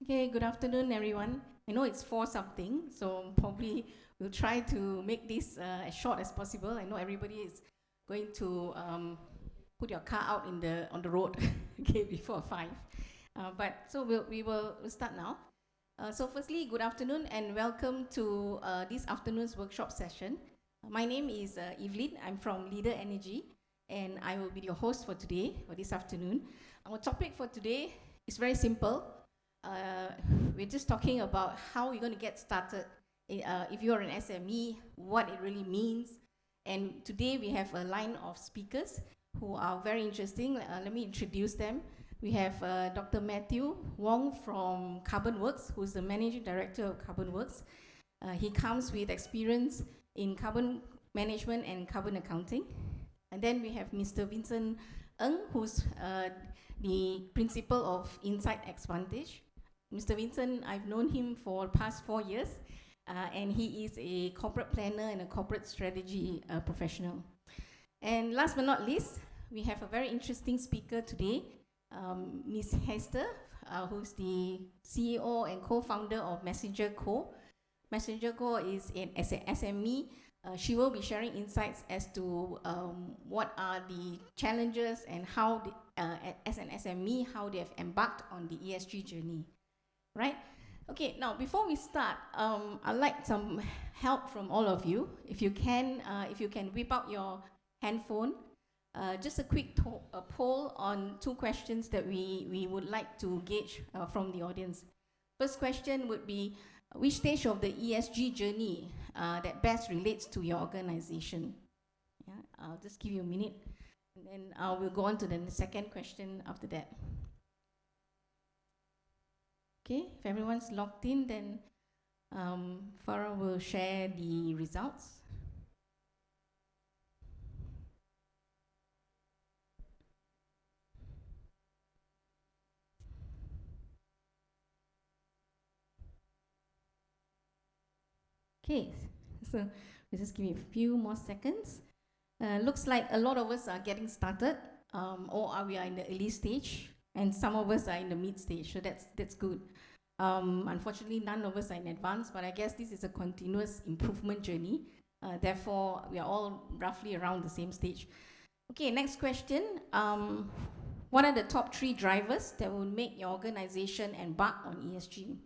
Okay, good afternoon, everyone. I know it's 4 something, so probably we'll try to make this as short as possible. I know everybody is going to put your car out on the road, okay, before 5. But so we'll start now. So firstly, good afternoon and welcome to this afternoon's workshop session. My name is Evelyn. I'm from Leader Energy, and I will be your host for today, for this afternoon. Our topic for today is very simple. We're just talking about how we're going to get started. If you're an SME, what it really means. And today we have a line of speakers who are very interesting. Let me introduce them. We have Dr. Matthew Wong from Carbonworks, who's the Managing Director of Carbonworks. He comes with experience in carbon management and carbon accounting. And then we have Mr. Vincent, who's the principal of Inside Xvantage. Mr. Vincent, I've known him for the past 4 years, and he is a corporate planner and a corporate strategy professional. And last but not least, we have a very interesting speaker today, Ms. Heaster, who's the CEO and co-founder of MessengerCo. MessengerCo is an SME. She will be sharing insights as to what are the challenges and how, as an SME, how they have embarked on the ESG journey. Right? Okay, now before we start, I'd like some help from all of you. If you can whip out your handphone, just a quick poll on 2 questions that we would like to gauge from the audience. First question would be, which stage of the ESG journey that best relates to your organization? Yeah, I'll just give you a minute, and then we'll go on to the second question after that. Okay, if everyone's logged in, then Farah will share the results. Okay, so we'll just give you a few more seconds. Looks like a lot of us are getting started, or we are in the early stage, and some of us are in the mid stage, so that's good. Unfortunately, none of us are in advanced, but I guess this is a continuous improvement journey. Therefore, we are all roughly around the same stage. Okay, next question. What are the top 3 drivers that will make your organization embark on ESG?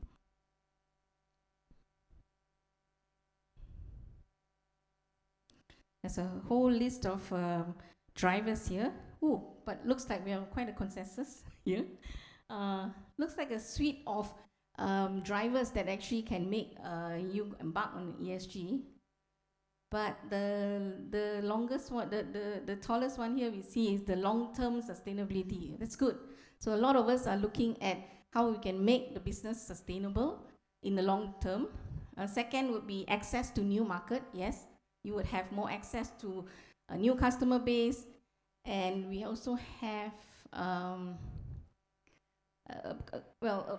There's a whole list of drivers here. Ooh, but looks like we have quite a consensus here. Looks like a suite of drivers that actually can make you embark on ESG. But the longest one, the tallest one here we see is the long-term sustainability. That's good. So a lot of us are looking at how we can make the business sustainable in the long term. Second would be access to new market. Yes, you would have more access to a new customer base. And we also have a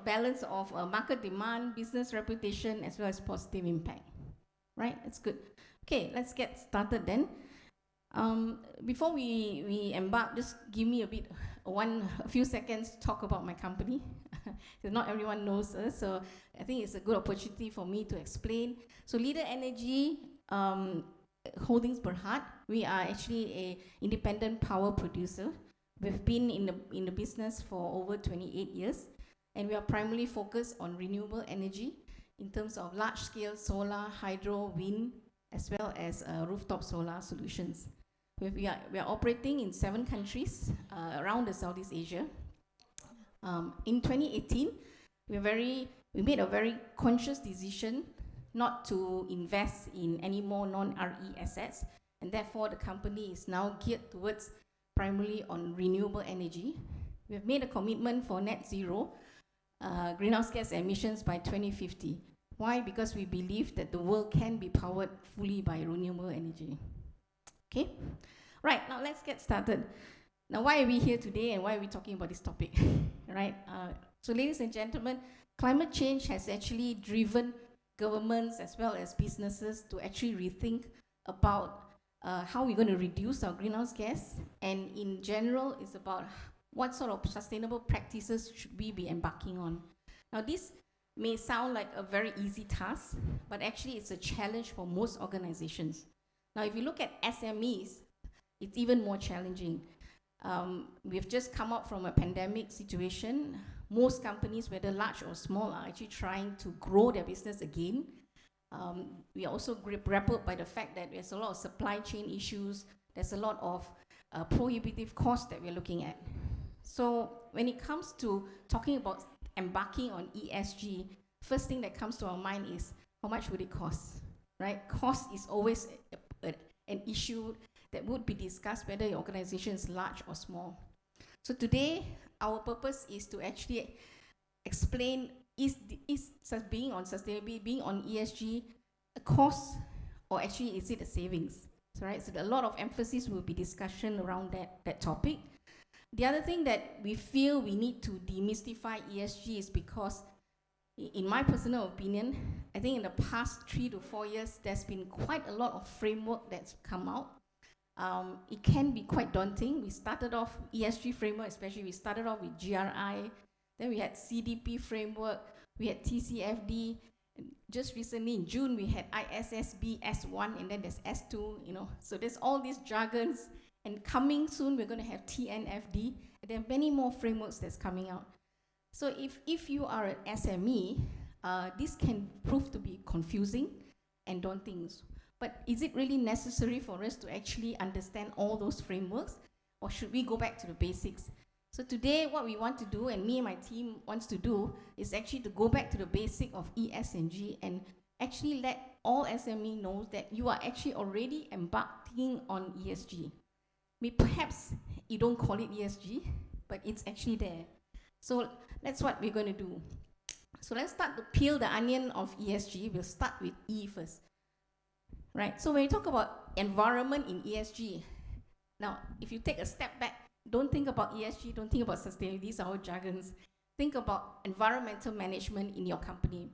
balance of market demand, business reputation, as well as positive impact. Right? That's good. Okay, let's get started then. Before we embark, just give me a few seconds to talk about my company. Not everyone knows us, so I think it's a good opportunity for me to explain. So Leader Energy Holdings Berhad, we are actually a independent power producer. We've been in the business for over 28 years, and we are primarily focused on renewable energy in terms of large-scale solar, hydro, wind, as well as rooftop solar solutions. We are operating in 7 countries around the Southeast Asia. In 2018, we made a very conscious decision not to invest in any more non-RE assets, and therefore the company is now geared towards primarily on renewable energy. We have made a commitment for net zero greenhouse gas emissions by 2050. Why? Because we believe that the world can be powered fully by renewable energy. Okay? Right, now let's get started. Now, why are we here today and why are we talking about this topic? Right? So ladies and gentlemen, climate change has actually driven governments as well as businesses to actually rethink about how we're going to reduce our greenhouse gas, and in general, it's about what sort of sustainable practices should we be embarking on. Now, this may sound like a very easy task, but actually it's a challenge for most organizations. Now, if you look at SMEs, it's even more challenging. We've just come out from a pandemic situation. Most companies, whether large or small, are actually trying to grow their business again. We are also grappled by the fact that there's a lot of supply chain issues. There's a lot of prohibitive costs that we're looking at. So when it comes to talking about embarking on ESG, first thing that comes to our mind is how much would it cost, right? Cost is always an issue that would be discussed whether your organization is large or small. So today, our purpose is to actually explain, is being on sustainability, being on ESG a cost, or actually is it a savings? So, right, so a lot of emphasis will be discussion around that topic. The other thing that we feel we need to demystify ESG is because, in my personal opinion, I think in the past 3 to 4 years, there's been quite a lot of framework that's come out. It can be quite daunting. We started off ESG framework, especially we started off with GRI, then we had CDP framework, we had TCFD, and just recently in June we had ISSB S1, and then there's S2, so there's all these jargons, and coming soon we're going to have TNFD, and there are many more frameworks that's coming out. So if you are an SME, this can prove to be confusing and daunting. But is it really necessary for us to actually understand all those frameworks, or should we go back to the basics? So today, what we want to do, and me and my team wants to do, is actually to go back to the basic of ESG and actually let all SME know that you are actually already embarking on ESG. Perhaps you don't call it ESG, but it's actually there. So that's what we're going to do. So let's start to peel the onion of ESG. We'll start with E first. Right, so when you talk about environment in ESG, now, if you take a step back, don't think about ESG, don't think about sustainability, these are all jargons. Think about environmental management in your company.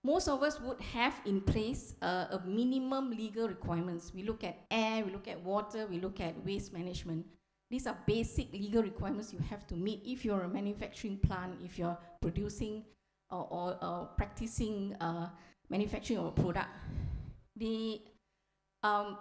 Most of us would have in place a minimum legal requirements. We look at air, we look at water, we look at waste management. These are basic legal requirements you have to meet if you're a manufacturing plant, if you're producing or practicing manufacturing of a product. The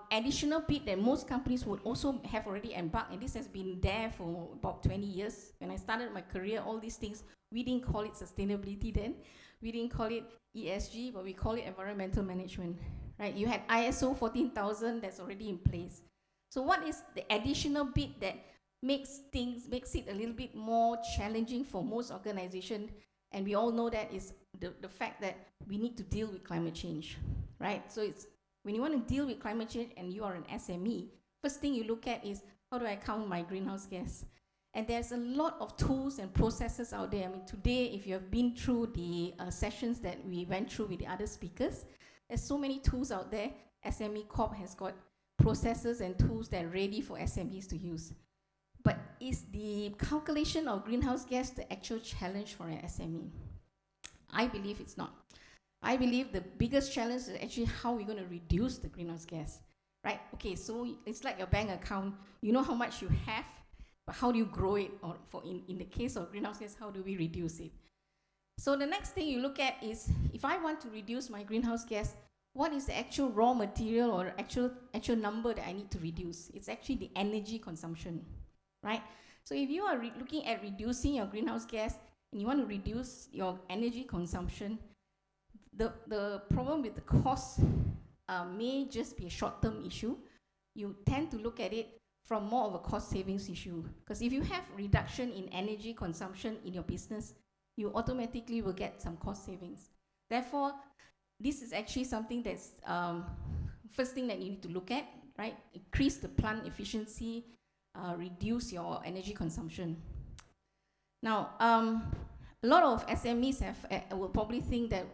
additional bit that most companies would also have already embarked, and this has been there for about 20 years. When I started my career, all these things, we didn't call it sustainability then. We didn't call it ESG, but we call it environmental management, right? You had ISO 14000 that's already in place. So what is the additional bit that makes it a little bit more challenging for most organizations? And we all know that is the fact that we need to deal with climate change, right? So it's when you want to deal with climate change and you are an SME, first thing you look at is, how do I count my greenhouse gas? And there's a lot of tools and processes out there. I mean, today, if you have been through the sessions that we went through with the other speakers, there's so many tools out there. SME Corp has got processes and tools that are ready for SMEs to use. But is the calculation of greenhouse gas the actual challenge for an SME? I believe it's not. I believe the biggest challenge is actually how we're going to reduce the greenhouse gas, right? Okay, so it's like your bank account. You know how much you have, but how do you grow it? Or in the case of greenhouse gas, how do we reduce it? So the next thing you look at is, if I want to reduce my greenhouse gas, what is the actual raw material or actual number that I need to reduce? It's actually the energy consumption, right? So if you are looking at reducing your greenhouse gas and you want to reduce your energy consumption, the problem with the cost may just be a short-term issue. You tend to look at it from more of a cost savings issue. Because if you have reduction in energy consumption in your business, you automatically will get some cost savings. Therefore, this is actually something that's first thing that you need to look at, right? Increase the plant efficiency, reduce your energy consumption. Now, a lot of SMEs will probably think that,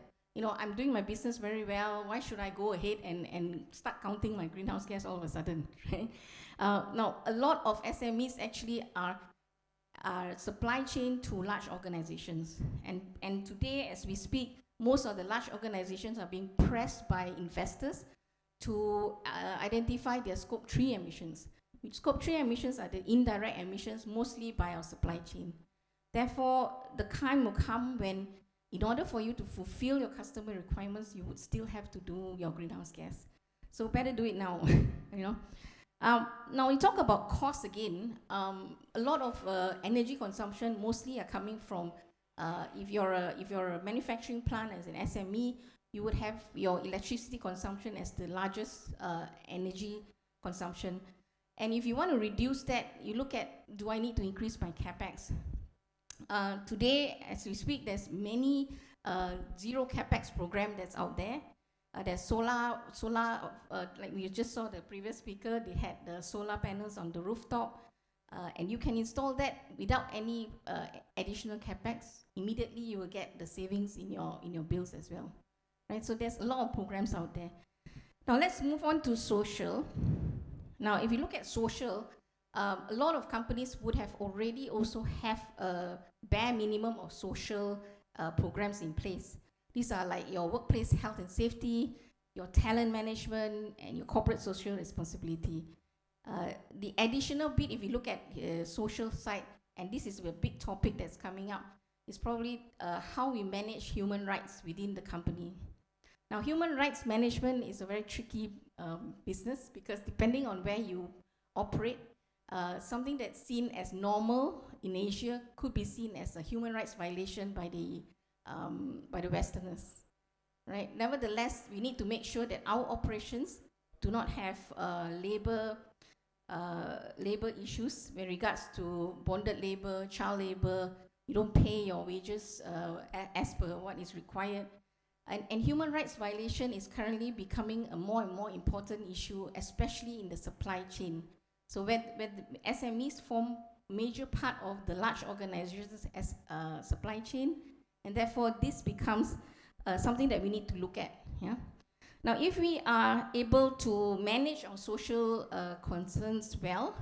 I'm doing my business very well. Why should I go ahead and start counting my greenhouse gas all of a sudden, right? Now, a lot of SMEs actually are supply chain to large organizations. And today, as we speak, most of the large organizations are being pressed by investors to identify their Scope 3 emissions. Scope 3 emissions are the indirect emissions, mostly by our supply chain. Therefore, the time will come when, in order for you to fulfill your customer requirements, you would still have to do your greenhouse gas. So better do it now, you know. Now we talk about cost again. A lot of energy consumption mostly are coming from, if you're a manufacturing plant as an SME, you would have your electricity consumption as the largest energy consumption. And if you want to reduce that, you look at, do I need to increase my capex? Today, as we speak, there's many zero capex program that's out there. There's solar, like we just saw the previous speaker, they had the solar panels on the rooftop, and you can install that without any additional capex. Immediately, you will get the savings in your bills as well, right? So there's a lot of programs out there. Now let's move on to social. Now, if you look at social, a lot of companies would have already also have a bare minimum of social programs in place. These are like your workplace health and safety, your talent management, and your corporate social responsibility. The additional bit, if you look at social side, and this is a big topic that's coming up, is probably how we manage human rights within the company. Now, human rights management is a very tricky business, because depending on where you operate, something that's seen as normal in Asia could be seen as a human rights violation by the Westerners, right? Nevertheless, we need to make sure that our operations do not have labor issues with regards to bonded labor, child labor. You don't pay your wages as per what is required. And human rights violation is currently becoming a more and more important issue, especially in the supply chain. So when the SMEs form major part of the large organizations as supply chain, and therefore this becomes something that we need to look at. Yeah. Now, if we are able to manage our social concerns well,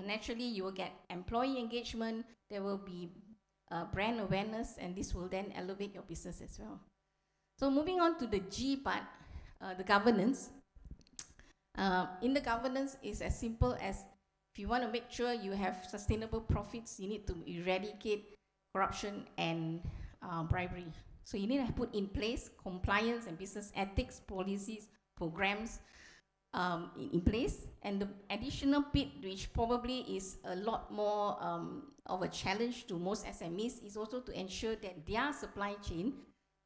naturally you will get employee engagement. There will be brand awareness, and this will then elevate your business as well. So moving on to the G part, the governance. In the governance is as simple as, if you want to make sure you have sustainable profits, you need to eradicate corruption and bribery. So you need to put in place compliance and business ethics, policies, programs in place. And the additional bit, which probably is a lot more of a challenge to most SMEs, is also to ensure that their supply chain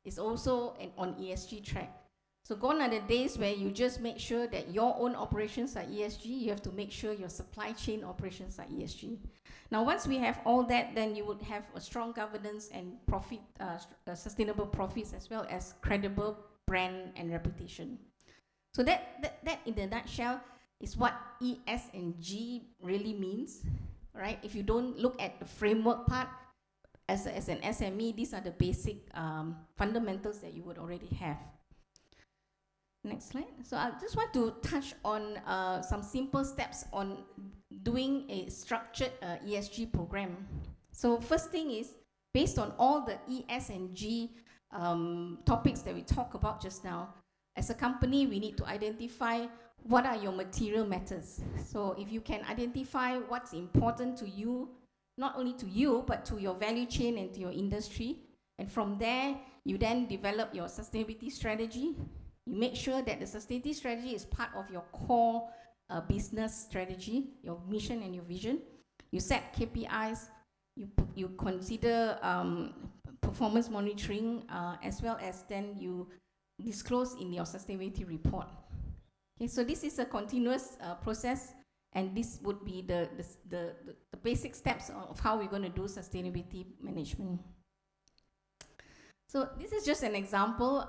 is also on ESG track. So gone are the days where you just make sure that your own operations are ESG. You have to make sure your supply chain operations are ESG. Now, once we have all that, then you would have a strong governance and profit, sustainable profits, as well as credible brand and reputation. So that in a nutshell is what ES and G really means, right? If you don't look at the framework part, as an SME, these are the basic fundamentals that you would already have. Next slide. So I just want to touch on some simple steps on doing a structured ESG program. So first thing is, based on all the ES and G topics that we talked about just now, as a company, we need to identify what are your material matters. So if you can identify what's important to you, not only to you, but to your value chain and to your industry, and from there, you then develop your sustainability strategy. You make sure that the sustainability strategy is part of your core business strategy, your mission and your vision. You set KPIs, you consider performance monitoring, as well as then you disclose in your sustainability report. Okay, so this is a continuous process, and this would be the basic steps of how we're going to do sustainability management. So this is just an example.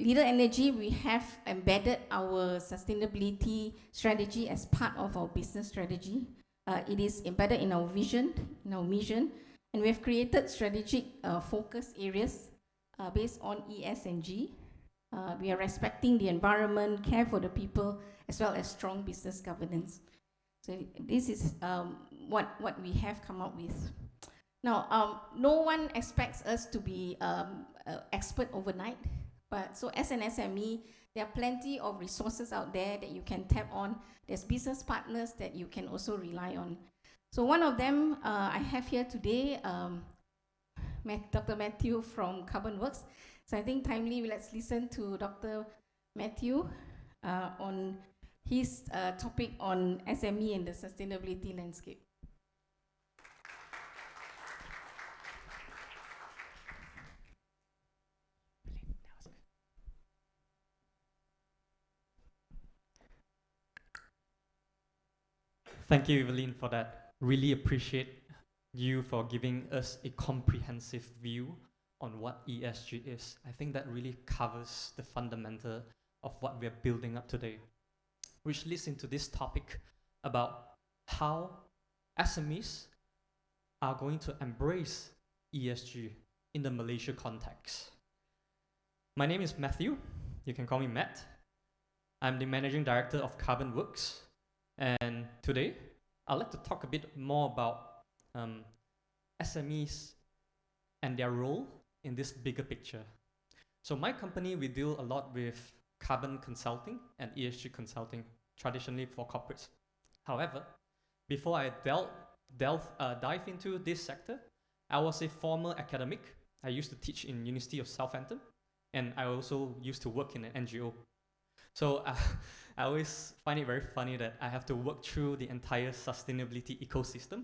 Leader Energy, we have embedded our sustainability strategy as part of our business strategy. It is embedded in our vision, in our mission, and we have created strategic focus areas based on ES and G. We are respecting the environment, care for the people, as well as strong business governance. So this is what we have come up with. Now, no one expects us to be expert overnight. But so as an SME, there are plenty of resources out there that you can tap on. There's business partners that you can also rely on. So one of them I have here today, Dr. Matthew from Carbonworks. So I think timely, let's listen to Dr. Matthew on his topic on SME and the sustainability landscape. Thank you, Evelyn, for that. Really appreciate you for giving us a comprehensive view on what ESG is. I think that really covers the fundamental of what we're building up today, which leads into this topic about how SMEs are going to embrace ESG in the Malaysia context. My name is Matthew. You can call me Matt. I'm the Managing Director of Carbonworks. And today, I'd like to talk a bit more about SMEs and their role in this bigger picture. So my company, we deal a lot with carbon consulting and ESG consulting, traditionally for corporates. However, before I dive into this sector, I was a former academic. I used to teach in University of Southampton, and I also used to work in an NGO. So I always find it very funny that I have to work through the entire sustainability ecosystem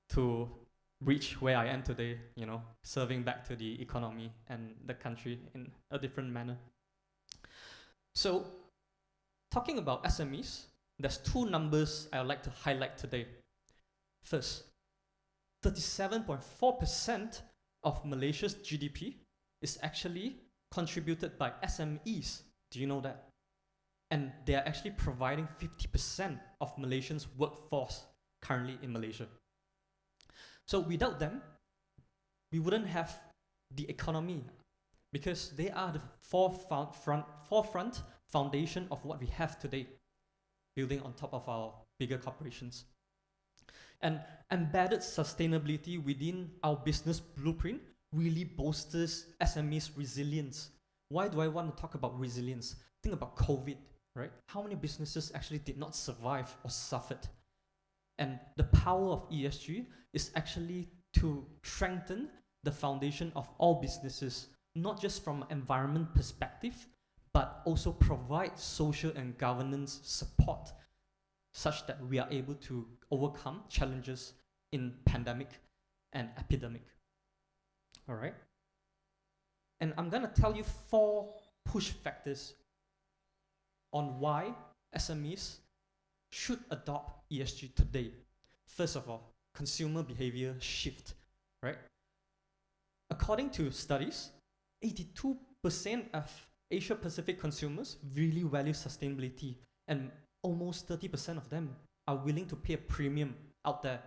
to reach where I am today, you know, serving back to the economy and the country in a different manner. So, talking about SMEs, there's two numbers I would like to highlight today. First, 37.4% of Malaysia's GDP is actually contributed by SMEs. Do you know that? And they are actually providing 50% of Malaysians' workforce currently in Malaysia. So without them, we wouldn't have the economy, because they are the forefront foundation of what we have today, building on top of our bigger corporations. And embedded sustainability within our business blueprint really bolsters SMEs' resilience. Why do I want to talk about resilience? Think about COVID. Right? How many businesses actually did not survive or suffered? And the power of ESG is actually to strengthen the foundation of all businesses, not just from an environment perspective, but also provide social and governance support such that we are able to overcome challenges in pandemic and epidemic. All right? And I'm going to tell you 4 push factors on why SMEs should adopt ESG today. First of all, consumer behavior shift, right? According to studies, 82% of Asia Pacific consumers really value sustainability, and almost 30% of them are willing to pay a premium out there,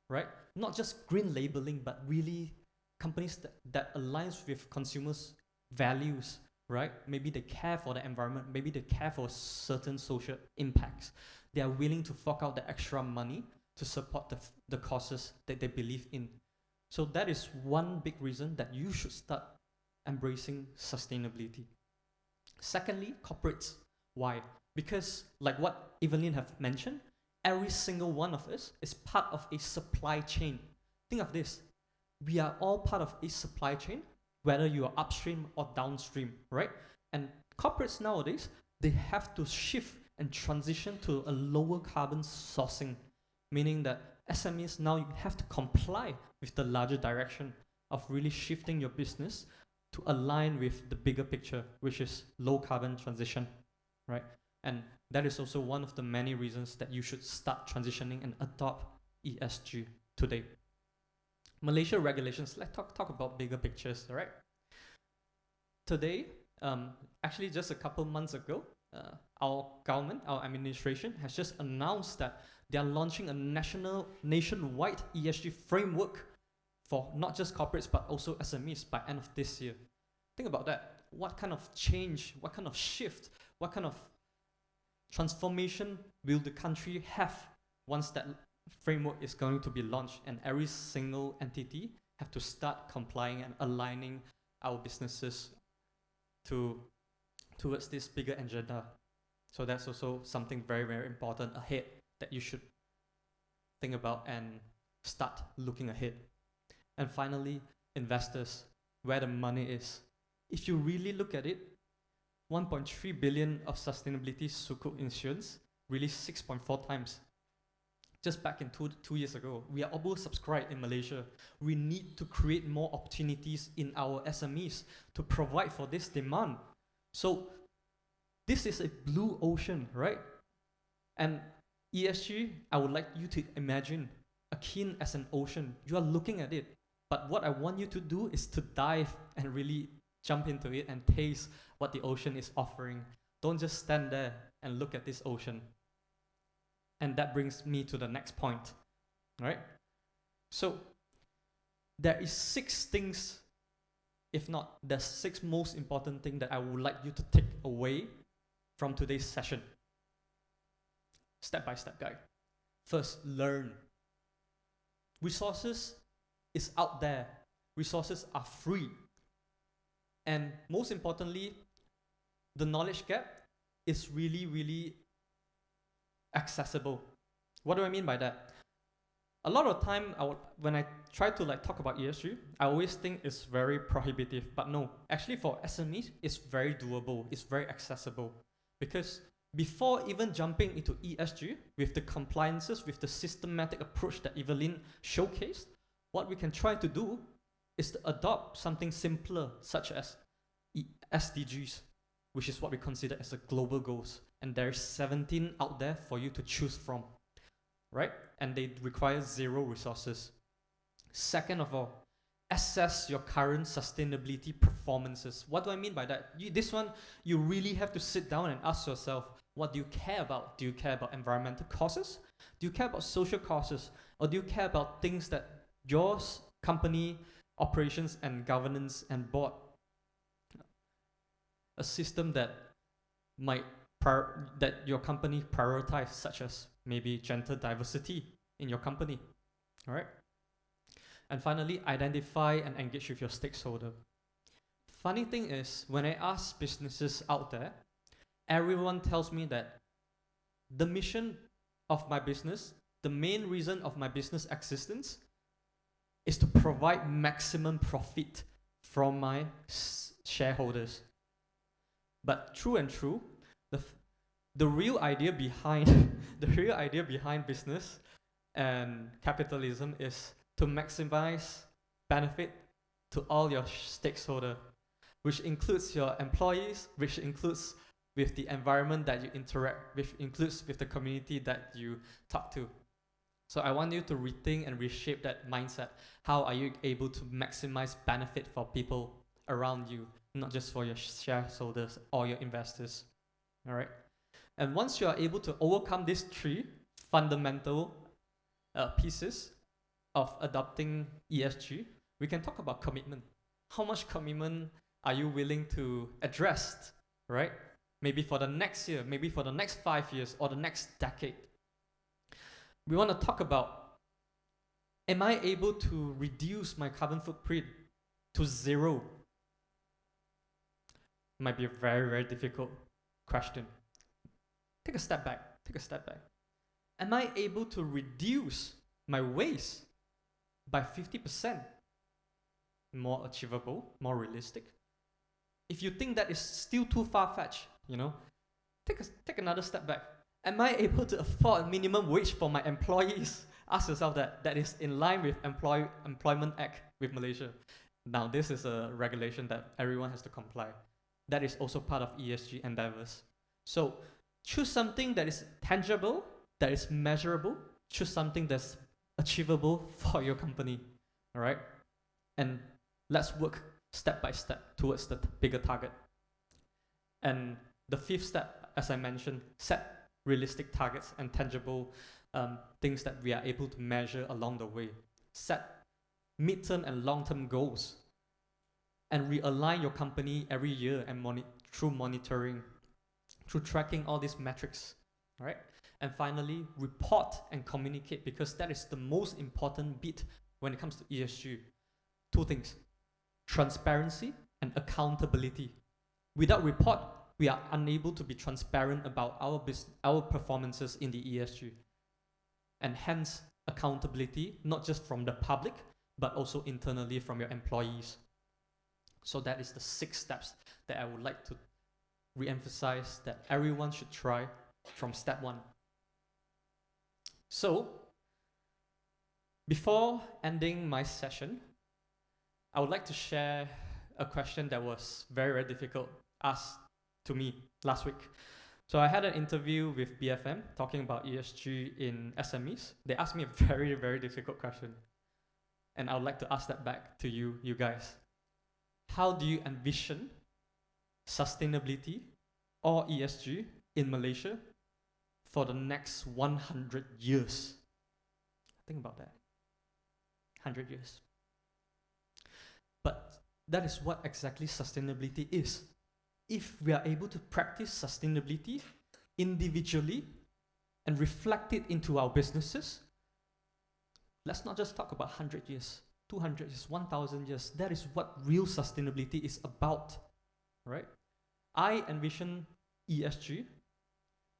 right? Not just green labeling, but really companies that aligns with consumers' values, right? Maybe they care for the environment, maybe they care for certain social impacts. They are willing to fork out the extra money to support the causes that they believe in. So that is one big reason that you should start embracing sustainability. Secondly, corporates. Why? Because like what Evelyn have mentioned, every single one of us is part of a supply chain. Think of this. We are all part of a supply chain, whether you are upstream or downstream, right? And corporates nowadays, they have to shift and transition to a lower carbon sourcing, meaning that SMEs now you have to comply with the larger direction of really shifting your business to align with the bigger picture, which is low carbon transition, right? And that is also one of the many reasons that you should start transitioning and adopt ESG today. Malaysia regulations, let's talk about bigger pictures, all right? Today, actually just a couple months ago, our government, our administration has just announced that they are launching a nationwide ESG framework for not just corporates, but also SMEs by end of this year. Think about that. What kind of change, what kind of shift, what kind of transformation will the country have once that framework is going to be launched, and every single entity have to start complying and aligning our businesses towards this bigger agenda. So that's also something very, very important ahead that you should think about and start looking ahead. And finally, investors, where the money is. If you really look at it, 1.3 billion of sustainability sukuk insurance, released 6.4 times. Just back in two years ago, we are oversubscribed in Malaysia. We need to create more opportunities in our SMEs to provide for this demand. So this is a blue ocean, right? And ESG, I would like you to imagine akin as an ocean. You are looking at it, but what I want you to do is to dive and really jump into it and taste what the ocean is offering. Don't just stand there and look at this ocean. And that brings me to the next point, right? So there is 6 things, if not the 6 most important things that I would like you to take away from today's session. Step-by-step guide. First, learn. Resources is out there. Resources are free. And most importantly, the knowledge gap is really, really accessible. What do I mean by that? A lot of time, when I try to talk about ESG, I always think it's very prohibitive. But no, actually for SMEs, it's very doable. It's very accessible. Because before even jumping into ESG, with the compliances, with the systematic approach that Evelyn showcased, what we can try to do is to adopt something simpler, such as SDGs, which is what we consider as a global goals. And there's 17 out there for you to choose from, right? And they require 0 resources. Second of all, assess your current sustainability performances. What do I mean by that? This one, you really have to sit down and ask yourself, what do you care about? Do you care about environmental causes? Do you care about social causes? Or do you care about things that your company, operations and governance and board, a system that that your company prioritize, such as maybe gender diversity in your company, all right? And finally, identify and engage with your stakeholder. Funny thing is, when I ask businesses out there, everyone tells me that the mission of my business, the main reason of my business existence, is to provide maximum profit from my shareholders. But true and true, the real idea behind business and capitalism is to maximize benefit to all your stakeholders, which includes your employees, which includes with the environment that you interact with, includes with the community that you talk to. So I want you to rethink and reshape that mindset. How are you able to maximize benefit for people around you, not just for your shareholders or your investors, all right? And once you are able to overcome these 3 fundamental pieces of adopting ESG, we can talk about commitment. How much commitment are you willing to address, right? Maybe for the next year, maybe for the next 5 years or the next decade. We want to talk about, am I able to reduce my carbon footprint to 0? Might be a very, very difficult question. Take a step back. Am I able to reduce my waste by 50%? More achievable, more realistic. If you think that is still too far-fetched, take another step back. Am I able to afford minimum wage for my employees? Ask yourself that. That is in line with Employment Act with Malaysia. Now, this is a regulation that everyone has to comply. That is also part of ESG endeavors. So choose something that is tangible, that is measurable. Choose something that's achievable for your company, all right? And let's work step by step towards the bigger target. And the 5th step, as I mentioned, set realistic targets and tangible things that we are able to measure along the way. Set mid-term and long-term goals. And realign your company every year and through monitoring, through tracking all these metrics, all right? And finally, report and communicate, because that is the most important bit when it comes to ESG. 2 things, transparency and accountability. Without report, we are unable to be transparent about our performances in the ESG. And hence, accountability, not just from the public, but also internally from your employees. So that is the 6 steps that I would like to re-emphasize that everyone should try from step 1. So, before ending my session, I would like to share a question that was very, very difficult asked to me last week. So I had an interview with BFM talking about ESG in SMEs. They asked me a very, very difficult question. And I would like to ask that back to you guys. How do you envision sustainability or ESG in Malaysia for the next 100 years? Think about that. 100 years. But that is what exactly sustainability is. If we are able to practice sustainability individually and reflect it into our businesses, let's not just talk about 100 years, 200 years, 1,000 years. That is what real sustainability is about, right? I envision ESG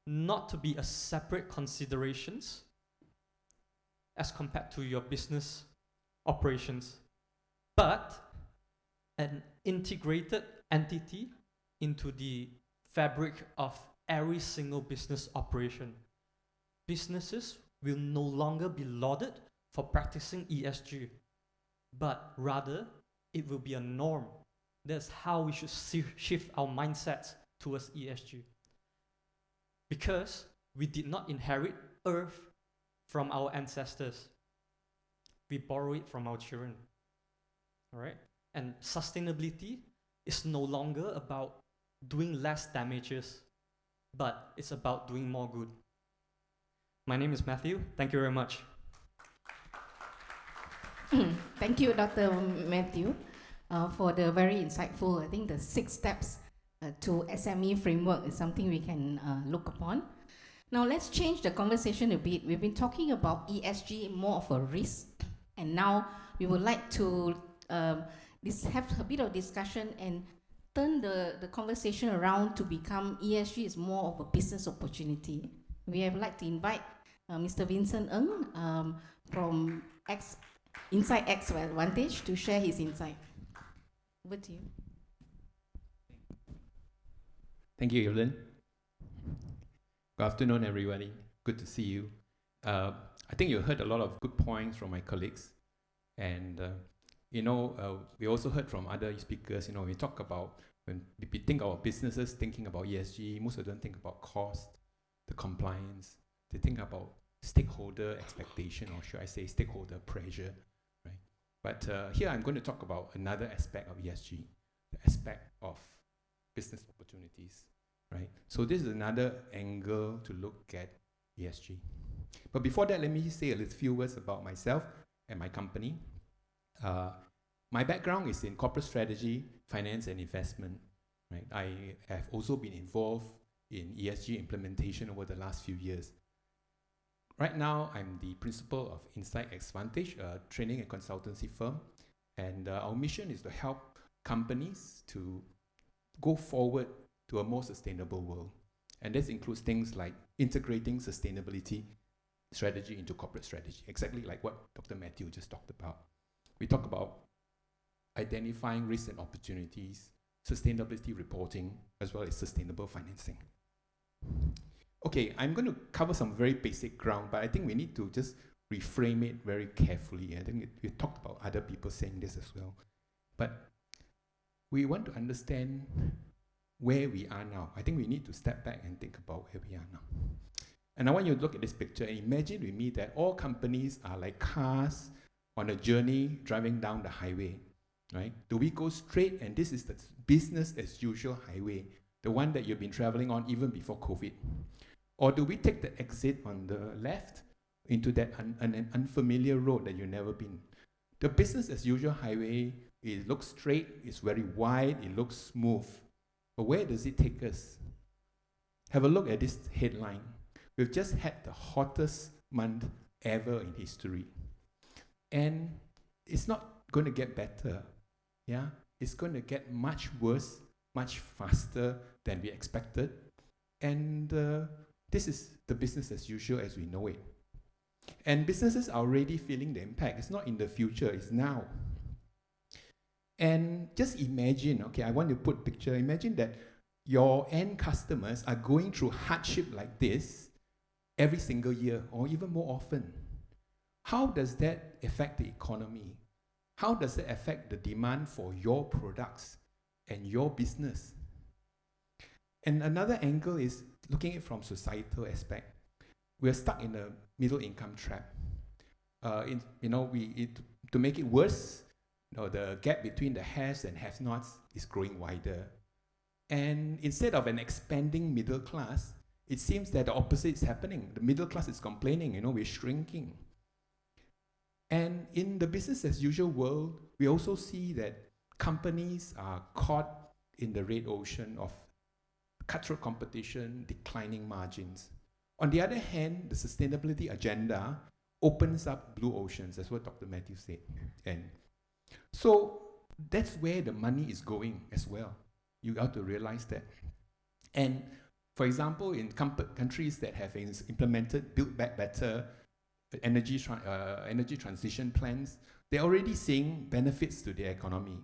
not to be a separate considerations as compared to your business operations, but an integrated entity into the fabric of every single business operation. Businesses will no longer be lauded for practicing ESG, but rather it will be a norm. That's how we should shift our mindsets towards ESG. Because we did not inherit Earth from our ancestors. We borrow it from our children. All right? And sustainability is no longer about doing less damages, but it's about doing more good. My name is Matthew. Thank you very much. Thank you, Dr. Matthew, for the very insightful, I think the 6 steps to SME framework is something we can look upon. Now let's change the conversation a bit. We've been talking about ESG more of a risk, and now we would like to have a bit of discussion and turn the conversation around to become ESG is more of a business opportunity. We have like to invite Mr. Vincent Ng from Inside Xvantage to share his insight. Over to you. Thank you, Evelyn. Good afternoon, everybody. Good to see you. I think you heard a lot of good points from my colleagues. And, we also heard from other speakers, we talk about, when we think about businesses thinking about ESG, most of them think about cost, the compliance. They think about stakeholder expectation, or should I say stakeholder pressure, right? But here I'm going to talk about another aspect of ESG, the aspect of business opportunities, right? So this is another angle to look at ESG. But before that, let me say a few words about myself and my company. My background is in corporate strategy, finance, and investment, right? I have also been involved in ESG implementation over the last few years. Right now, I'm the principal of Xvantage, a training and consultancy firm, and our mission is to help companies to go forward to a more sustainable world. And this includes things like integrating sustainability strategy into corporate strategy, exactly like what Dr. Matthew just talked about. We talk about identifying risks and opportunities, sustainability reporting, as well as sustainable financing. Okay, I'm going to cover some very basic ground, but I think we need to just reframe it very carefully. I think we talked about other people saying this as well. But we want to understand where we are now. I think we need to step back and think about where we are now. And I want you to look at this picture and imagine with me that all companies are like cars on a journey driving down the highway, right? Do we go straight and this is the business as usual highway, the one that you've been traveling on even before COVID? Or do we take the exit on the left into that an unfamiliar road that you've never been? The business as usual highway, it looks straight, it's very wide, it looks smooth. But where does it take us? Have a look at this headline. We've just had the hottest month ever in history. And it's not going to get better. Yeah, it's going to get much worse, much faster than we expected. And this is the business as usual as we know it. And businesses are already feeling the impact. It's not in the future, it's now. And just imagine, okay, I want to put picture, imagine that your end customers are going through hardship like this every single year or even more often. How does that affect the economy? How does it affect the demand for your products and your business? And another angle is looking at it from societal aspect. We're stuck in a middle income trap. To make it worse, the gap between the haves and have-nots is growing wider. And instead of an expanding middle class, it seems that the opposite is happening. The middle class is complaining, we're shrinking. And in the business as usual world, we also see that companies are caught in the red ocean of cutthroat competition, declining margins. On the other hand, the sustainability agenda opens up blue oceans. That's what Dr. Matthew said. And so that's where the money is going as well. You have to realize that. And for example, in countries that have implemented Build Back Better energy transition plans, they're already seeing benefits to their economy.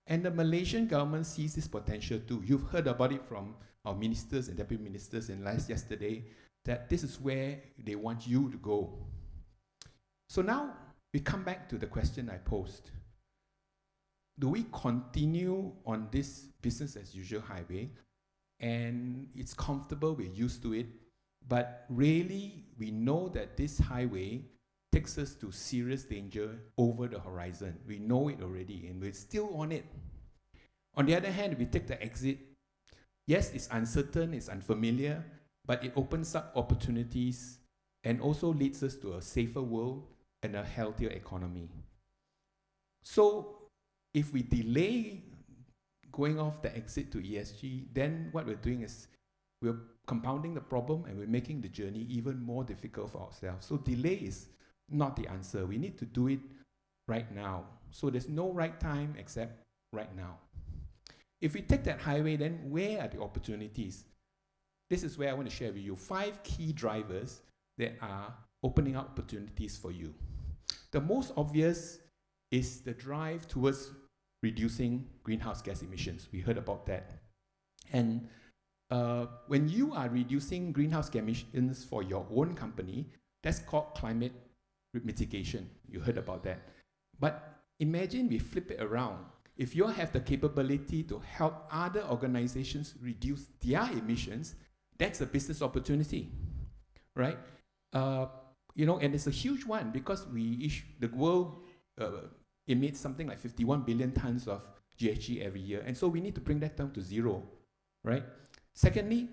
And the Malaysian government sees this potential too. You've heard about it from our ministers and deputy ministers yesterday, that this is where they want you to go. So now we come back to the question I posed. Do we continue on this business as usual highway? And it's comfortable, we're used to it, but really we know that this highway takes us to serious danger over the horizon. We know it already and we're still on it. On the other hand, we take the exit. Yes, it's uncertain, it's unfamiliar, but it opens up opportunities and also leads us to a safer world and a healthier economy. So if we delay going off the exit to ESG, then what we're doing is we're compounding the problem and we're making the journey even more difficult for ourselves. So delay is not the answer. We need to do it right now. So there's no right time except right now. If we take that highway, then where are the opportunities? This is where I want to share with you 5 key drivers that are opening up opportunities for you. The most obvious is the drive towards reducing greenhouse gas emissions. We heard about that. And when you are reducing greenhouse gas emissions for your own company, that's called climate mitigation. You heard about that. But imagine we flip it around. If you have the capability to help other organizations reduce their emissions, that's a business opportunity, right? And it's a huge one because the world emits something like 51 billion tons of GHG every year. And so we need to bring that down to 0, right? Secondly,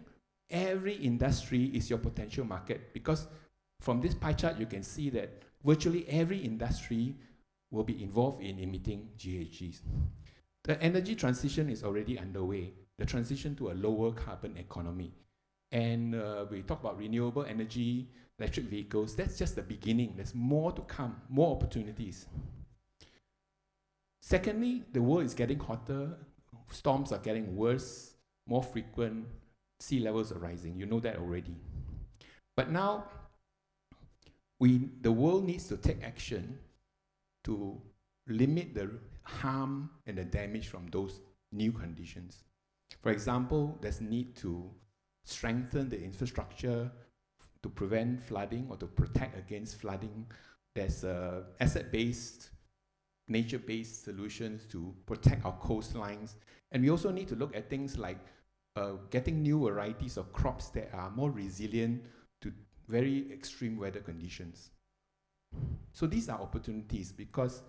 every industry is your potential market because from this pie chart, you can see that virtually every industry will be involved in emitting GHGs. The energy transition is already underway, the transition to a lower carbon economy. And we talk about renewable energy, electric vehicles. That's just the beginning. There's more to come, more opportunities. Secondly, the world is getting hotter, storms are getting worse, more frequent, sea levels are rising. You know that already. But now, the world needs to take action to limit the harm and the damage from those new conditions. For example, there's need to strengthen the infrastructure to prevent flooding or to protect against flooding. There's asset-based, nature-based solutions to protect our coastlines. And we also need to look at things like getting new varieties of crops that are more resilient to very extreme weather conditions. So these are opportunities because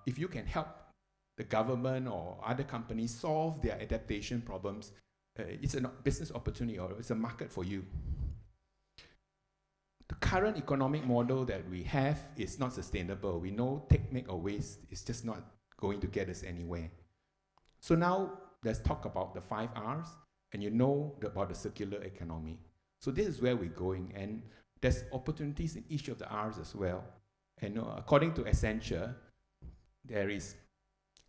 if you can help the government or other companies solve their adaptation problems, it's a business opportunity or it's a market for you. The current economic model that we have is not sustainable. We know take, make, or waste is just not going to get us anywhere. So now let's talk about the 5 R's, and you know about the circular economy. So this is where we're going, and there's opportunities in each of the R's as well. And according to Accenture, there is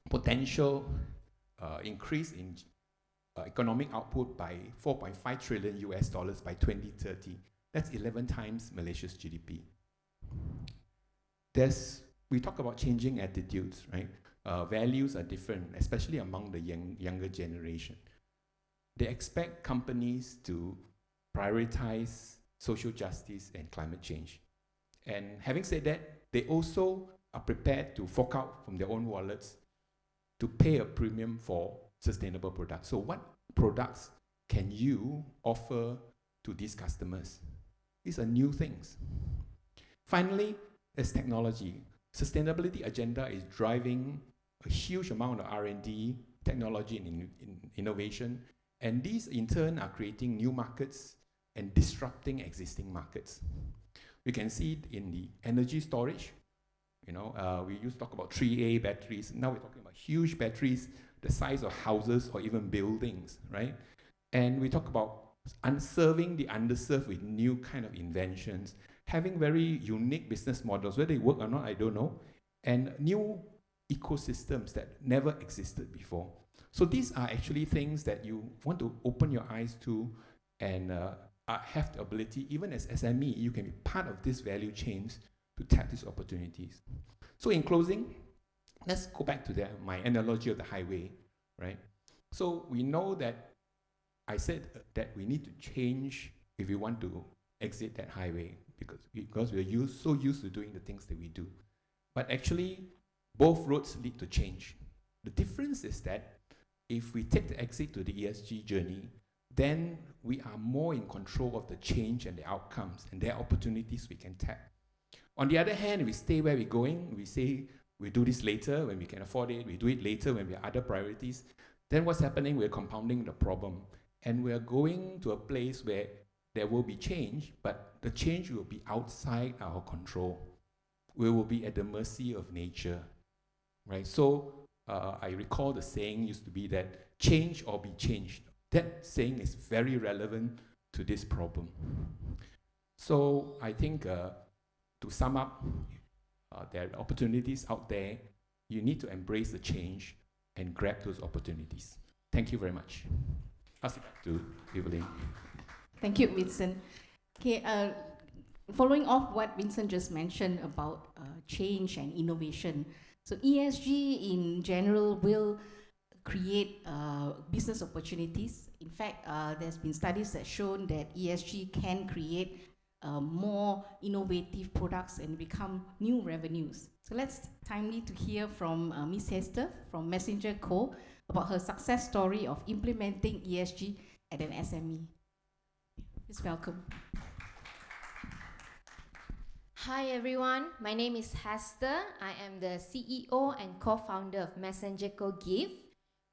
potential increase in economic output by $4.5 trillion by 2030. That's 11 times Malaysia's GDP. we talk about changing attitudes, right? Values are different, especially among the younger generation. They expect companies to prioritize social justice and climate change. And having said that, they also are prepared to fork out from their own wallets to pay a premium for sustainable products. So what products can you offer to these customers? These are new things. Finally, as technology, sustainability agenda is driving a huge amount of R&D, technology and innovation, and these in turn are creating new markets and disrupting existing markets. We can see it in the energy storage. We used to talk about AAA batteries. Now we're talking about huge batteries, the size of houses or even buildings, right? And we talk about serving the underserved with new kind of inventions, having very unique business models. Whether they work or not, I don't know. And new ecosystems that never existed before. So these are actually things that you want to open your eyes to and have the ability, even as SME, you can be part of these value chains to tap these opportunities. So in closing, let's go back to my analogy of the highway, right? So we know that I said that we need to change if we want to exit that highway because we're so used to doing the things that we do. But actually, both roads lead to change. The difference is that if we take the exit to the ESG journey, then we are more in control of the change and the outcomes, and there are opportunities we can tap. On the other hand, we stay where we're going, we say we do this later when we can afford it, we do it later when we have other priorities, then what's happening? We're compounding the problem. And we're going to a place where there will be change, but the change will be outside our control. We will be at the mercy of nature, right? So I recall the saying used to be that change or be changed. That saying is very relevant to this problem. So I think to sum up, there are opportunities out there. You need to embrace the change and grab those opportunities. Thank you very much. Pass it back to Evelyn. Thank you, Vincent. Okay, following off what Vincent just mentioned about change and innovation. So ESG in general will create business opportunities. In fact, there's been studies that shown that ESG can create more innovative products and become new revenues. So let's timely to hear from Ms. Heaster from MessengerCo about her success story of implementing ESG at an SME. Please welcome. Hi everyone, my name is Heaster. I am the CEO and co-founder of MessengerCo Give.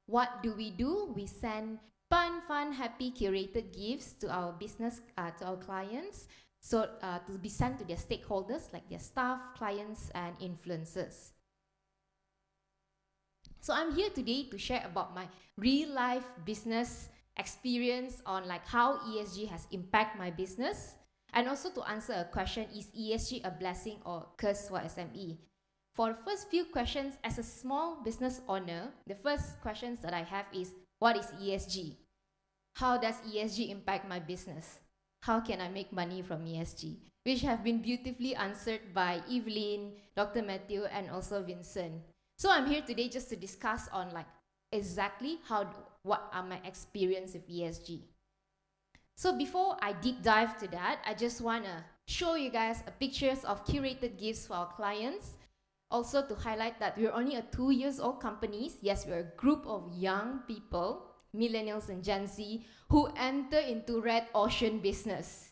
What do? We send fun, happy, curated gifts to our business, to our clients, so to be sent to their stakeholders like their staff, clients, and influencers. So I'm here today to share about my real-life business experience on like how ESG has impacted my business, and also to answer a question: is ESG a blessing or a curse for SME? For the first few questions, as a small business owner, the first questions that I have is, what is ESG? How does ESG impact my business? How can I make money from ESG? Which have been beautifully answered by Evelyn, Dr. Matthew, and also Vincent. So I'm here today just to discuss on like exactly what are my experience with ESG. So before I deep dive to that, I just want to show you guys pictures of curated gifts for our clients. Also to highlight that we're only a 2-year-old company. Yes, we're a group of young people, millennials and Gen Z, who enter into red ocean business.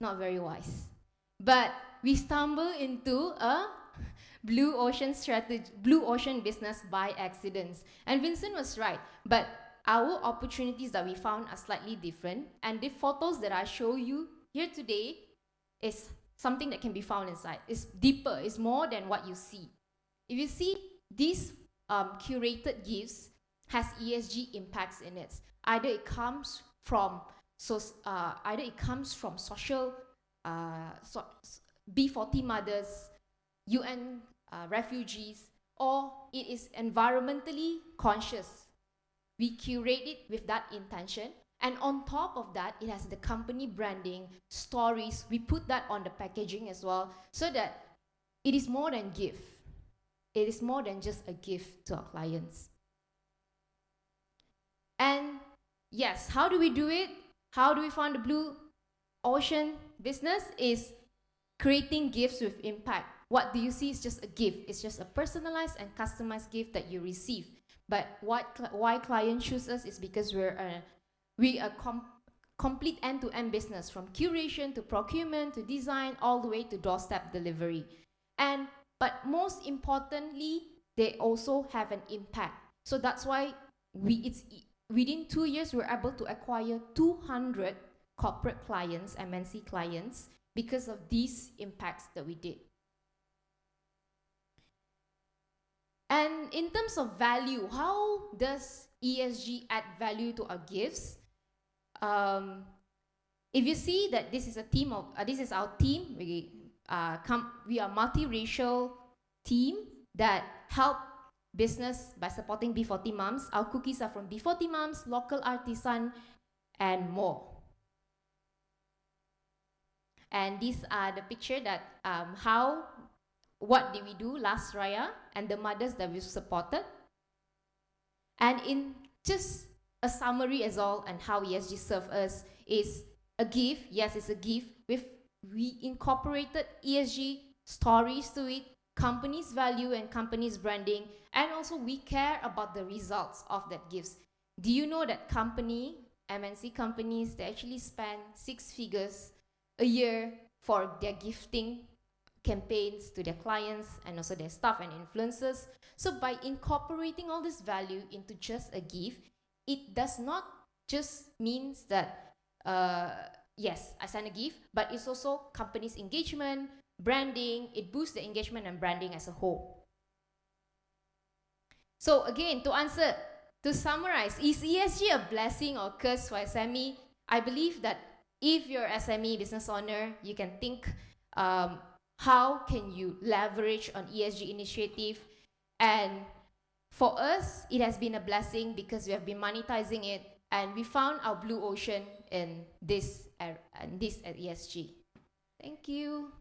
Not very wise. But we stumble into a blue ocean business by accident. And Vincent was right, but our opportunities that we found are slightly different. And the photos that I show you here today is something that can be found inside. It's deeper, it's more than what you see. If you see, these curated gifts has ESG impacts in it. Either it comes from social B40 mothers, UN refugees, or it is environmentally conscious. We curate it with that intention, and on top of that, it has the company branding, stories. We put that on the packaging as well, so that it is more than gift. It is more than just a gift to our clients. And yes, how do we do it? How do we fund the blue ocean business? Is creating gifts with impact. What do you see is just a gift. It's just a personalized and customized gift that you receive. But why clients choose us is because we are complete end-to-end business, from curation to procurement to design, all the way to doorstep delivery. But most importantly, they also have an impact. So that's why within 2 years, we're able to acquire 200 corporate clients, MNC clients, because of these impacts that we did. And in terms of value, how does ESG add value to our gifts? If you see that this is a team of, this is our team. We are multiracial team that help business by supporting B40 moms. Our cookies are from B40 moms, local artisan, and more. And these are the picture that what did we do last Raya and the mothers that we've supported. And in just a summary as all, and how ESG serve us is a gift. Yes, it's a gift. We incorporated ESG stories to it, company's value and company's branding, and also we care about the results of that gifts. Do you know that MNC companies, they actually spend 6 figures a year for their gifting campaigns to their clients and also their staff and influencers? So by incorporating all this value into just a gift, it does not just means that yes, I send a gift, but it's also company's engagement, branding. It boosts the engagement and branding as a whole. So again, to summarize, is ESG a blessing or curse for SME? I believe that if you're SME business owner, you can think how can you leverage on ESG initiative. And for us, it has been a blessing because we have been monetizing it, and we found our blue ocean in this at ESG. Thank you.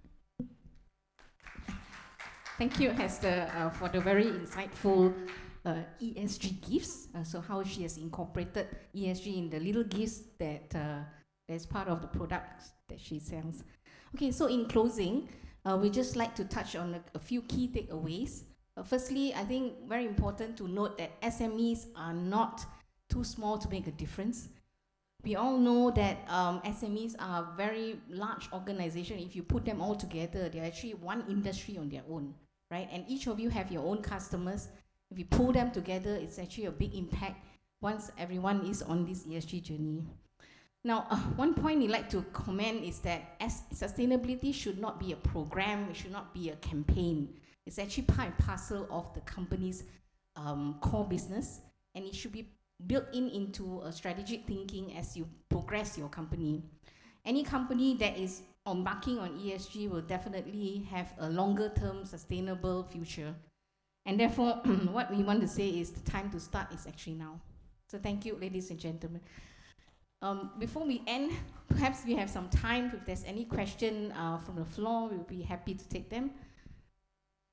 Thank you, Heaster, for the very insightful ESG gifts. So how she has incorporated ESG in the little gifts that is part of the products that she sells. Okay, so in closing, we just like to touch on a few key takeaways. Firstly, I think very important to note that SMEs are not too small to make a difference. We all know that SMEs are a very large organization. If you put them all together, they're actually one industry on their own, right? And each of you have your own customers. If you pull them together, it's actually a big impact once everyone is on this ESG journey. Now, one point I'd like to comment is that sustainability should not be a program, it should not be a campaign. It's actually part and parcel of the company's core business, and it should be built into a strategic thinking as you progress your company. Any company that is embarking on ESG will definitely have a longer term sustainable future. And therefore, what we want to say is the time to start is actually now. So thank you, ladies and gentlemen. Before we end, perhaps we have some time. If there's any question from the floor, we'll be happy to take them.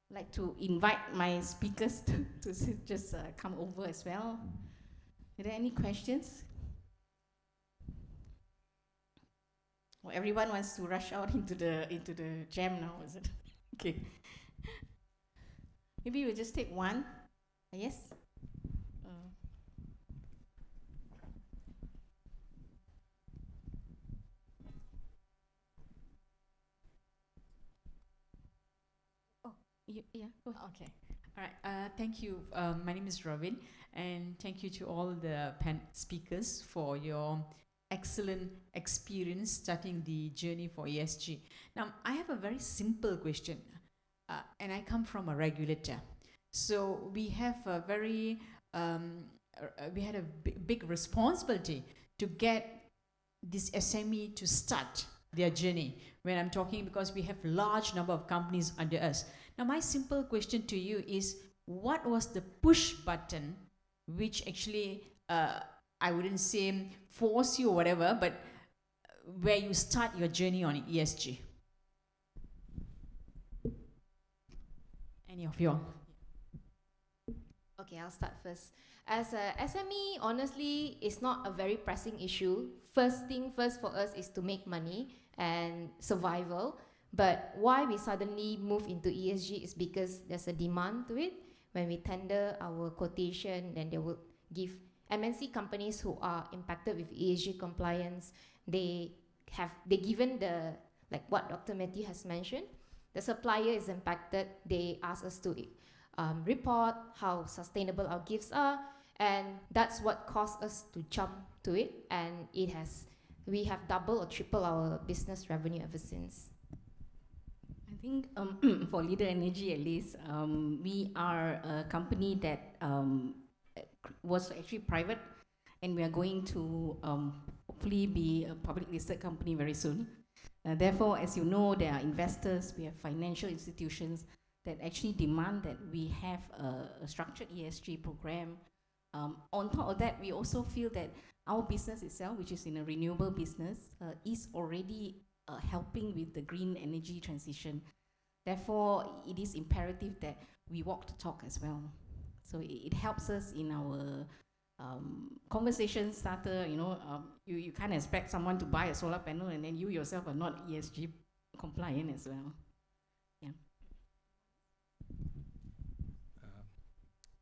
I'd like to invite my speakers to just come over as well. Are there any questions? Well, everyone wants to rush out into the jam now, is it? Okay. Maybe we'll just take one. Yes? Yeah. Okay. All right. Thank you. My name is Robin, and thank you to all the speakers for your excellent experience starting the journey for ESG. Now, I have a very simple question, and I come from a regulator. So we have a very, we had a big responsibility to get this SME to start their journey. When I'm talking, because we have large number of companies under us. Now, my simple question to you is, what was the push button which actually, I wouldn't say force you or whatever, but where you start your journey on ESG? Any of you all? Okay, I'll start first. As a SME, honestly, it's not a very pressing issue. First thing first for us is to make money and survival. But why we suddenly move into ESG is because there's a demand to it. When we tender our quotation, then they will give MNC companies who are impacted with ESG compliance, they given the, like what Dr. Matthew has mentioned, the supplier is impacted, they ask us to report how sustainable our gifts are, and that's what caused us to jump to it, and we have double or triple our business revenue ever since. I think for Leader Energy at least, we are a company that was actually private, and we are going to hopefully be a public listed company very soon. Therefore, as you know, there are investors, we have financial institutions that actually demand that we have a structured ESG program. On top of that, we also feel that our business itself, which is in a renewable business, is already helping with the green energy transition. Therefore, it is imperative that we walk the talk as well. So it helps us in our conversation starter. You can't expect someone to buy a solar panel and then you yourself are not ESG compliant as well.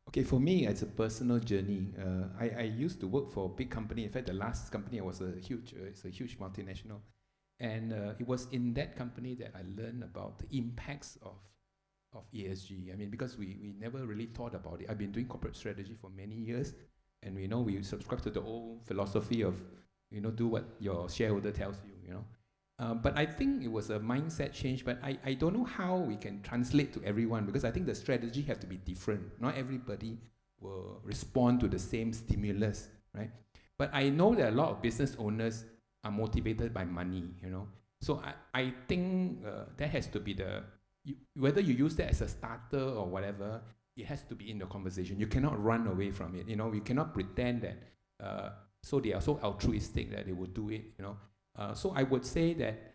Okay, for me, it's a personal journey. I used to work for a big company. In fact, the last company I was it's a huge multinational. And it was in that company that I learned about the impacts of ESG. I mean, because we never really thought about it. I've been doing corporate strategy for many years, and we subscribe to the old philosophy of, do what your shareholder tells you, But I think it was a mindset change, but I don't know how we can translate to everyone, because I think the strategy have to be different. Not everybody will respond to the same stimulus, right? But I know that a lot of business owners are motivated by money, So I think that has to be whether you use that as a starter or whatever, it has to be in the conversation. You cannot run away from it, You cannot pretend that, so they are so altruistic that they will do it, So I would say that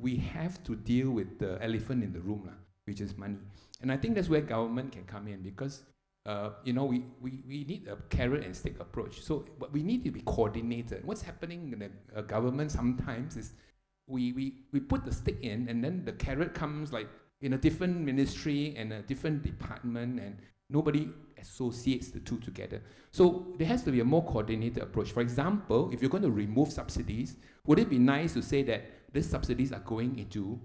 we have to deal with the elephant in the room, which is money. And I think that's where government can come in, because we need a carrot and stick approach. So, but we need to be coordinated. What's happening in the government sometimes is we put the stick in, and then the carrot comes like in a different ministry and a different department, and nobody associates the two together. So there has to be a more coordinated approach. For example, if you're going to remove subsidies, would it be nice to say that these subsidies are going into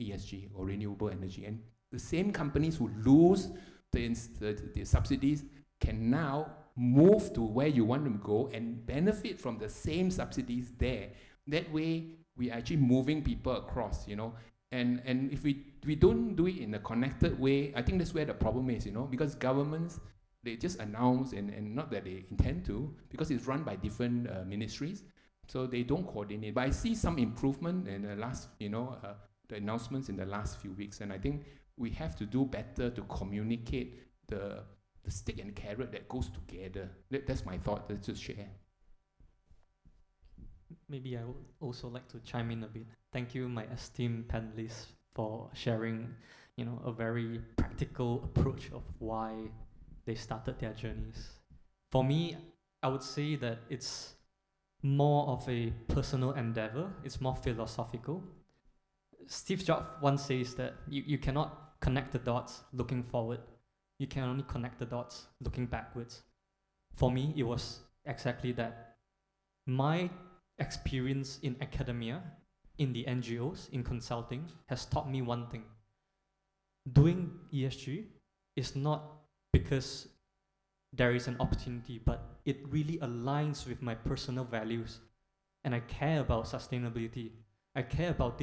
ESG or renewable energy, and the same companies who lose the subsidies can now move to where you want them to go and benefit from the same subsidies there. That way, we are actually moving people across, And if we don't do it in a connected way, I think that's where the problem is, because governments, they just announce, and not that they intend to, because it's run by different ministries, so they don't coordinate. But I see some improvement in the last, the announcements in the last few weeks, and I think we have to do better to communicate the stick and carrot that goes together. That's my thought. Let's just share. Maybe I would also like to chime in a bit. Thank you, my esteemed panelists, for sharing, a very practical approach of why they started their journeys. For me, I would say that it's more of a personal endeavor. It's more philosophical. Steve Jobs once says that you cannot connect the dots looking forward. You can only connect the dots looking backwards. For me, it was exactly that. My experience in academia, in the NGOs, in consulting, has taught me one thing. Doing ESG is not because there is an opportunity, but it really aligns with my personal values. And I care about sustainability. I care about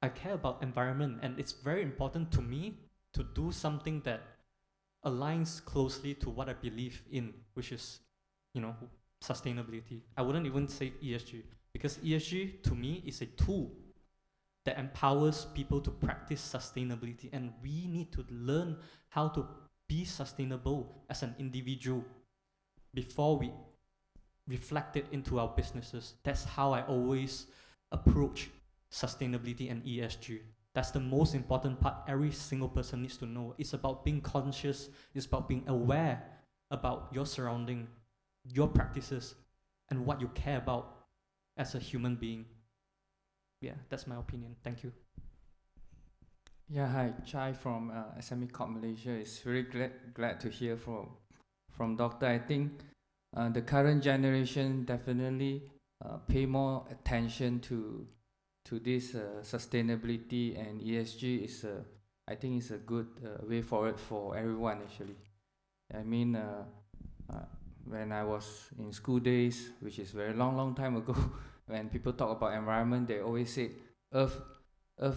I care about environment, and it's very important to me to do something that aligns closely to what I believe in, which is, sustainability. I wouldn't even say ESG, because ESG to me is a tool that empowers people to practice sustainability, and we need to learn how to be sustainable as an individual before we reflect it into our businesses. That's how I always approach sustainability and ESG. That's the most important part every single person needs to know. It's about being conscious, it's about being aware about your surrounding, your practices, and what you care about as a human being. Yeah, that's my opinion. Thank you. Yeah, hi, Chai from SME Corp Malaysia. It's very glad to hear from Doctor. I think the current generation definitely pay more attention to this sustainability, and ESG is I think it's a good way forward for everyone actually. I mean, when I was in school days, which is very long time ago, when people talk about environment, they always say Earth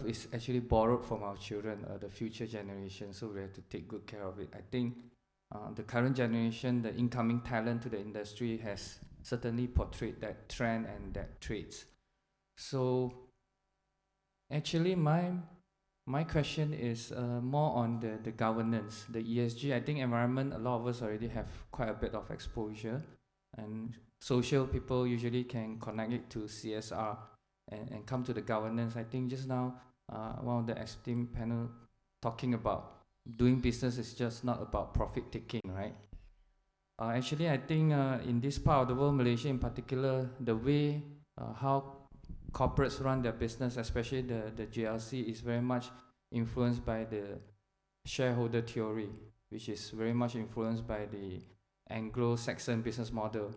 is actually borrowed from our children, the future generation, so we have to take good care of it. I think the current generation, the incoming talent to the industry has certainly portrayed that trend and that traits. So actually my question is more on the governance, the ESG. I think environment, a lot of us already have quite a bit of exposure, and social people usually can connect it to CSR and come to the governance. I think just now one of the esteemed panel talking about doing business is just not about profit taking, right? Actually, I think in this part of the world, Malaysia in particular, the way how corporates run their business, especially the GLC, is very much influenced by the shareholder theory, which is very much influenced by the Anglo-Saxon business model.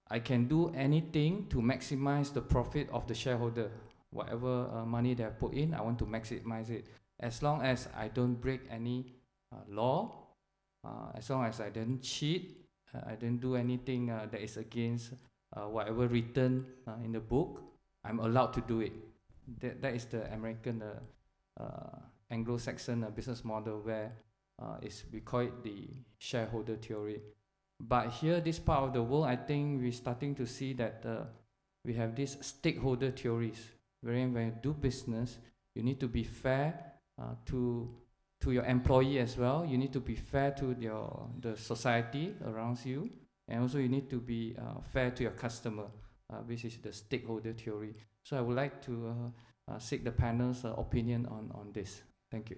I can do anything to maximize the profit of the shareholder. Whatever money they have put in, I want to maximize it. As long as I don't break any law, as long as I don't cheat, I don't do anything that is against whatever written in the book, I'm allowed to do it. That is the American Anglo-Saxon business model, where we call it the shareholder theory. But here, this part of the world, I think we're starting to see that we have these stakeholder theories, wherein when you do business, you need to be fair to your employee as well. You need to be fair to the society around you, and also you need to be fair to your customer, which is the stakeholder theory. So I would like to seek the panel's opinion on this. Thank you.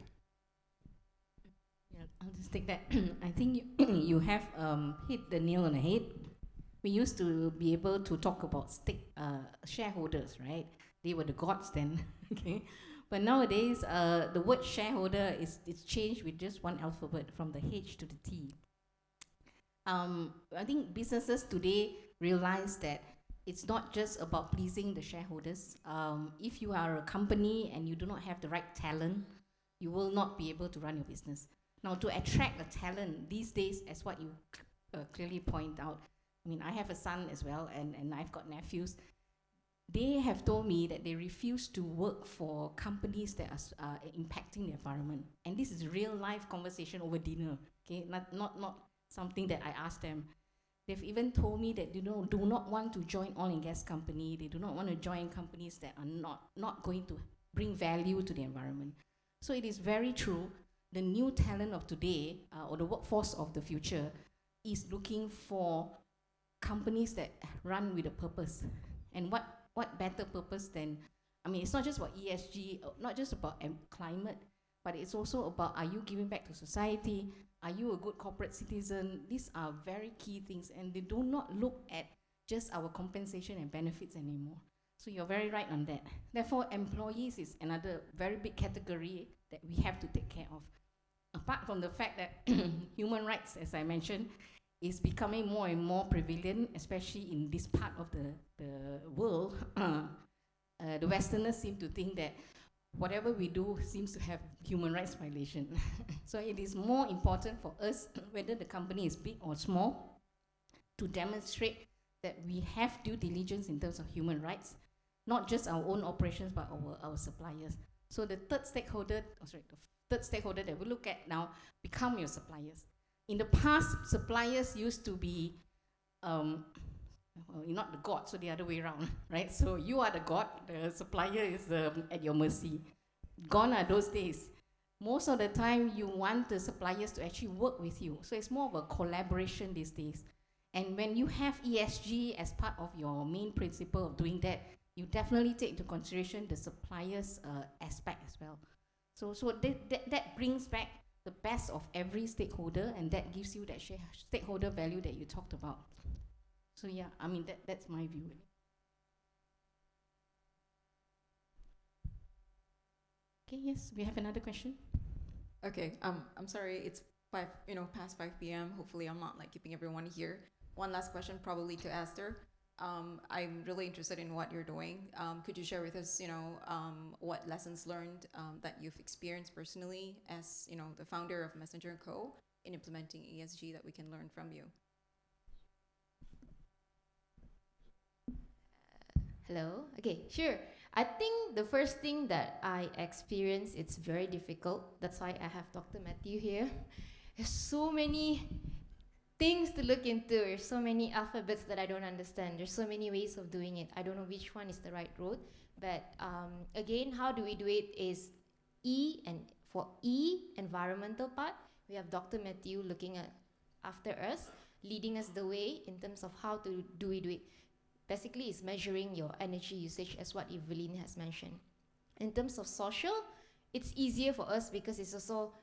Yeah, I'll just take that. I think you have hit the nail on the head. We used to be able to talk about shareholders, right? They were the gods then, okay? But nowadays, the word shareholder is changed with just one alphabet, from the H to the T. I think businesses today realize that it's not just about pleasing the shareholders. If you are a company and you do not have the right talent, you will not be able to run your business. Now, to attract a talent these days, as what you clearly point out, I mean, I have a son as well, and I've got nephews. They have told me that they refuse to work for companies that are impacting the environment. And this is real life conversation over dinner, okay? Not something that I asked them. They've even told me that do not want to join oil and gas company. They do not want to join companies that are not going to bring value to the environment. So it is very true. The new talent of today, or the workforce of the future, is looking for companies that run with a purpose. And what better purpose than, I mean, it's not just about ESG, not just about climate, but it's also about, are you giving back to society? Are you a good corporate citizen? These are very key things, and they do not look at just our compensation and benefits anymore. So you're very right on that. Therefore, employees is another very big category that we have to take care of. Apart from the fact that human rights, as I mentioned, is becoming more and more prevalent, especially in this part of the world. The Westerners seem to think that whatever we do seems to have human rights violation. So it is more important for us, whether the company is big or small, to demonstrate that we have due diligence in terms of human rights, not just our own operations, but our suppliers. So the third stakeholder that we look at now become your suppliers. In the past, suppliers used to be, you're not the god, so the other way around, right? So you are the god, the supplier is at your mercy. Gone are those days. Most of the time, you want the suppliers to actually work with you. So it's more of a collaboration these days. And when you have ESG as part of your main principle of doing that, you definitely take into consideration the supplier's aspect as well. So that brings back the best of every stakeholder, and that gives you that stakeholder value that you talked about. So yeah, I mean, that's my view. Okay, yes, we have another question. Okay, I'm sorry, it's past 5 p.m. Hopefully I'm not like keeping everyone here. One last question, probably to Heaster. I'm really interested in what you're doing. Could you share with us, what lessons learned that you've experienced personally as, the founder of MessengerCo in implementing ESG that we can learn from you? Hello. Okay, sure. I think the first thing that I experienced, it's very difficult. That's why I have Dr. Matthew here. There's so many things to look into. There's so many alphabets that I don't understand. There's so many ways of doing it. I don't know which one is the right road. But again, how do we do it is for environmental part, we have Dr. Matthew looking after us, leading us the way in terms of how do we do it. Basically, it's measuring your energy usage, as what Evelyn has mentioned. In terms of social, it's easier for us because it's also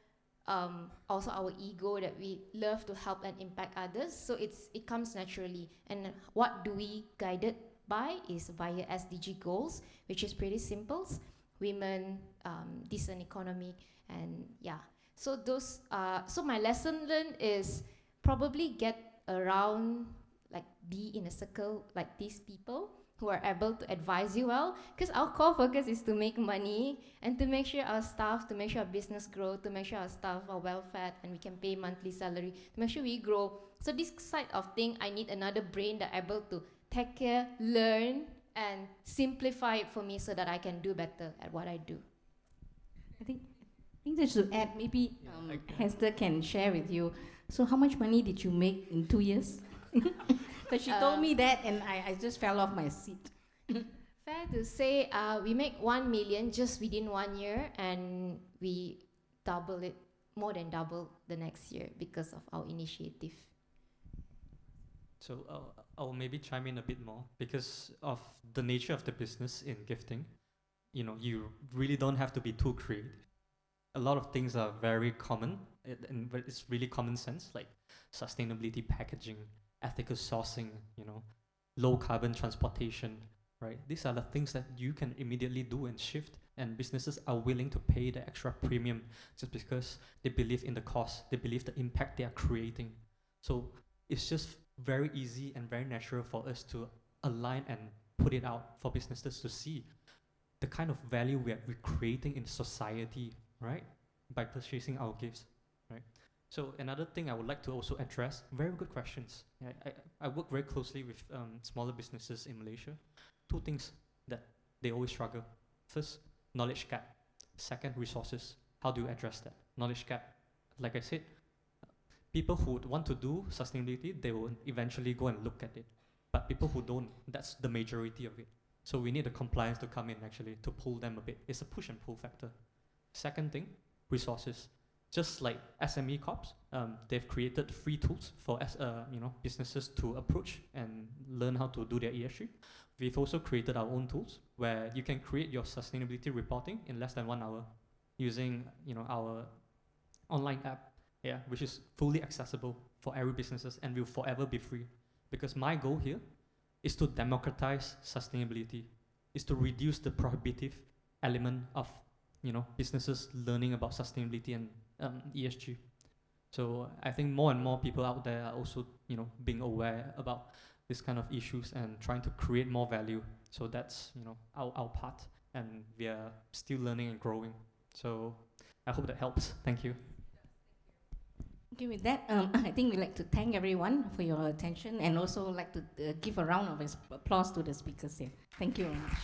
our ego that we love to help and impact others. So it comes naturally. And what do we guide it by is via SDG goals, which is pretty simple. Women, decent economy, and yeah. So those. So my lesson learned is probably get around, like be in a circle like these people who are able to advise you well, because our core focus is to make money and to make sure our staff, to make sure our business grow, to make sure our staff are well fed and we can pay monthly salary, to make sure we grow. So this side of thing, I need another brain that able to take care, learn, and simplify it for me so that I can do better at what I do. I think just to add, maybe Heaster can share with you. So how much money did you make in 2 years? Because she told me that, and I just fell off my seat. Fair to say, we make 1 million just within 1 year, and we double it, more than double the next year because of our initiative. So I'll maybe chime in a bit more because of the nature of the business in gifting. You really don't have to be too creative. A lot of things are very common, and it's really common sense, like sustainability packaging, ethical sourcing, low carbon transportation, right? These are the things that you can immediately do and shift, and businesses are willing to pay the extra premium just because they believe in the cost, they believe the impact they are creating. So it's just very easy and very natural for us to align and put it out for businesses to see the kind of value we're creating in society, right? By purchasing our gifts, right? So another thing I would like to also address, very good questions. I work very closely with smaller businesses in Malaysia. 2 things that they always struggle. First, knowledge gap. Second, resources. How do you address that? Knowledge gap. Like I said, people who would want to do sustainability, they will eventually go and look at it. But people who don't, that's the majority of it. So we need the compliance to come in actually to pull them a bit. It's a push and pull factor. Second thing, resources. Just like SME Corps, they've created free tools for businesses to approach and learn how to do their ESG. We've also created our own tools where you can create your sustainability reporting in less than 1 hour using our online app, which is fully accessible for every businesses and will forever be free. Because my goal here is to democratize sustainability, is to reduce the prohibitive element of businesses learning about sustainability and ESG. So I think more and more people out there are also, being aware about this kind of issues and trying to create more value. So that's, our part, and we are still learning and growing. So I hope that helps. Thank you. Okay, with that, I think we'd like to thank everyone for your attention, and also like to give a round of applause to the speakers here. Thank you very much.